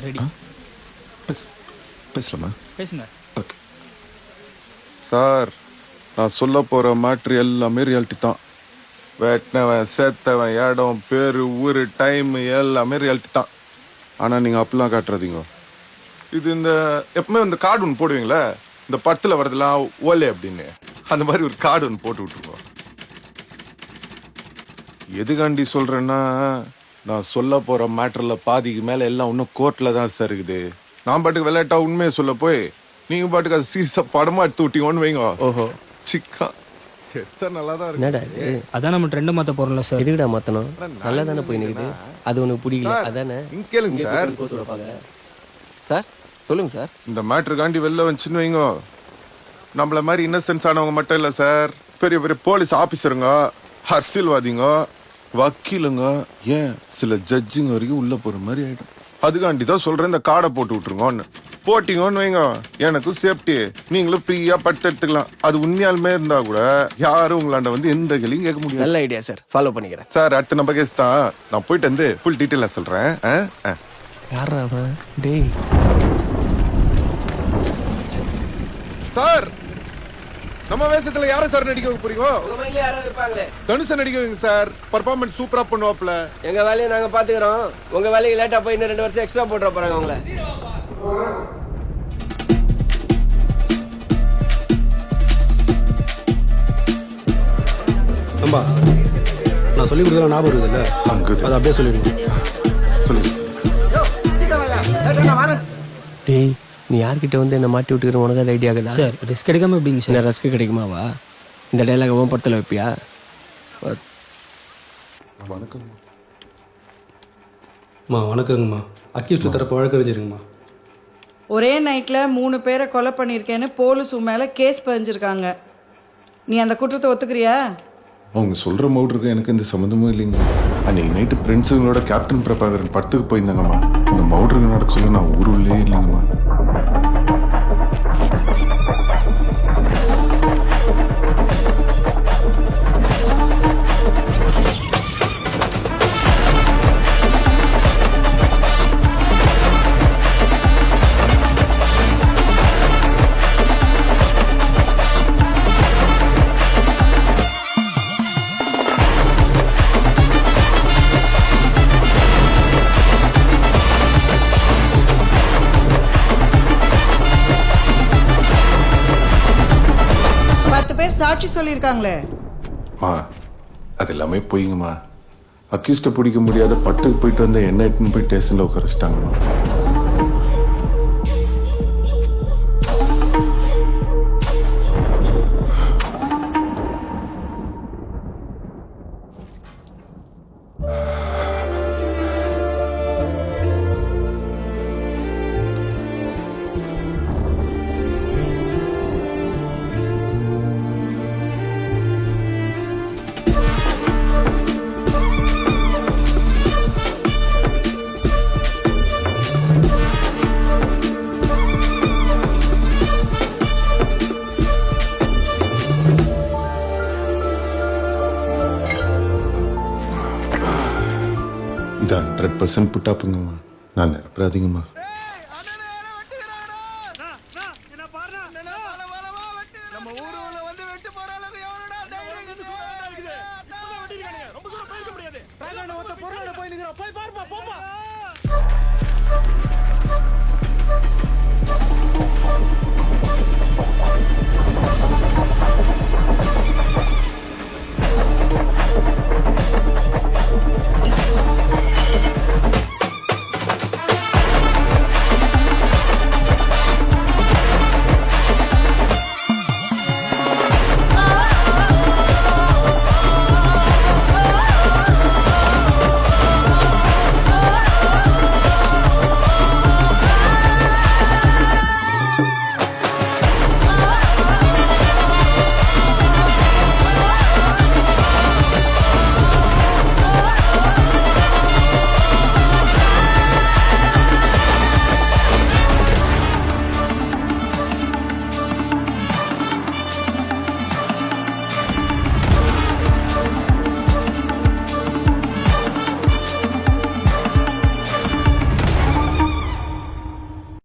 Ready. பேசலாமா? பேசுங்க. Okay sir, நான் சொல்ல போகிற மேட்ரு எல்லாமே ரியாலிட்டி தான். வெட்டினவன் சேர்த்தவன் இடம் பேர் ஊர் டைம் எல்லாமே ரியாலிட்டி தான். ஆனால் நீங்கள் அப்படிலாம் காட்டுறதீங்க. இது இந்த எப்பவுமே இந்த கார்டு ஒன்று போடுவீங்களே, இந்த படத்தில் வரதெல்லாம் ஓலே அப்படின்னு, அந்த மாதிரி ஒரு கார்டு ஒன்று போட்டு விட்ருங்க. எதுக்காண்டி சொல்கிறேன்னா, நான் சொல்ல போகிற மேட்டரில் பாதிக்கு மேலே எல்லாம் இன்னும் கோர்ட்டில் தான் சார் இருக்குது. நான் பாட்டுக்கு விளையாட்டா உண்மையை சொல்ல போய் நீங்கள் பாட்டுக்கு அது சீரியஸாக படமாக எடுத்து விட்டீங்கன்னு வைங்க. ஓஹோ, சிக்கா எடுத்தா நல்லா தான் இருக்கு. அதான் நம்ம ட்ரெண்ட் மாற்ற போகிறோம்ல சார். எதுக்குடா மாற்றணும்? நல்லா தானே போய் நிற்குது. அது உனக்கு பிடிக்கல அதானே? இங்க கேளுங்க சார். சார் சொல்லுங்க சார். இந்த மேட்ருக்காண்டி வெளில வந்துச்சுன்னு வைங்க, நம்மள மாதிரி இன்னசென்ஸ் ஆனவங்க மட்டும் இல்லை சார், பெரிய பெரிய போலீஸ் ஆஃபீஸருங்க, அரசியல்வாதிங்க, வக்கீலுங்க, ஏன் சில ஜட்ஜுங்க வரைக்கும் உள்ள போற மாதிரி ஆயிடும். அதுக்காண்டி தான் சொல்றேன், இந்த கார்டை போட்டு விட்டுருங்கன்னு. போட்டிங்கன்னு வைங்க, எனக்கும் சேஃப்டி, நீங்களும் ஃப்ரீயா பட்டு எடுத்துக்கலாம். அது உண்மையாலுமே இருந்தா கூட யாரும் உங்களாண்ட வந்து எந்த கேள்வியும் கேட்க முடியாது. நல்ல ஐடியா சார், ஃபாலோ பண்ணிக்கிறேன் சார். அடுத்த நம்ம கேஸ் தான், நான் போயிட்டு வந்து ஃபுல் டீட்டெயிலா சொல்றேன். யாரா அவன்? டேய் சார், நம்ம வேஷத்துல யார சார் நடிக்க வைக்க போறீங்க? தனுஷ நடிக்க வைங்க சார், பர்ஃபார்மன்ஸ் சூப்பரா பண்ணுவாப்ல. எங்க வேலையை நாங்க பாத்துக்கிறோம், உங்க வேலைக்கு லேட்டா போய் இன்னும் 2 வருஷம் எக்ஸ்ட்ரா போட்டுற போறாங்க உங்களை. அம்பா, நான் சொல்லி கொடுத்தா ஞாபகம் இருக்குதுல்ல, அது அப்படியே சொல்லிடுங்க. சொல்லுங்க. டேய், நீ யார்கிட்ட வந்து என்ன மாட்டி விட்டுக்கிற? உனக்கு அது ஐடியா இருக்குதா? சார் ரிஸ்க் எடுக்காமல் எப்படிங்க சார்? ரஸ்க்கு கிடைக்குமாவா? இந்த டைலாக் உன் படத்தில் வைப்பியா? வணக்கம். அம்மா வணக்கங்கம்மா. அக்யூஸ்ட் தரப்பு வழக்கறிஞருங்கம்மா. ஒரே நைட்டில் 3 பேரை கொலை பண்ணியிருக்கேன்னு போலீஸ் உன் மேலே கேஸ் பதிஞ்சிருக்காங்க. நீ அந்த குற்றத்தை ஒத்துக்கிறியா? அவங்க சொல்ற மவுட்ருக்கு எனக்கு எந்த சம்மந்தமும் இல்லைங்க. அன்னைக்கு நைட்டு ஃப்ரெண்ட்ஸுங்களோட கேப்டன் பிரபாகரன் படத்துக்கு போயிருந்தாங்கம்மா. அந்த மவுட்ருக்கு நடக்க சொல்ல நான் ஊருள்ளே இல்லைங்கம்மா. சாட்சி சொல்லியிருக்காங்களே. அது எல்லாமே போயிங்கம்மா. அக்யூஸ்ட பிடிக்க முடியாத பட்டுக்கு போயிட்டு வந்த என்ன எட்டுன்னு போய் ஸ்டேஷன்ல உட்கார வச்சிட்டாங்கம்மா. இது 100% புட்டாப்புங்கம்மா. நான் நிரப்பராதிங்கம்மா. போய் பாருப்பா, போமா.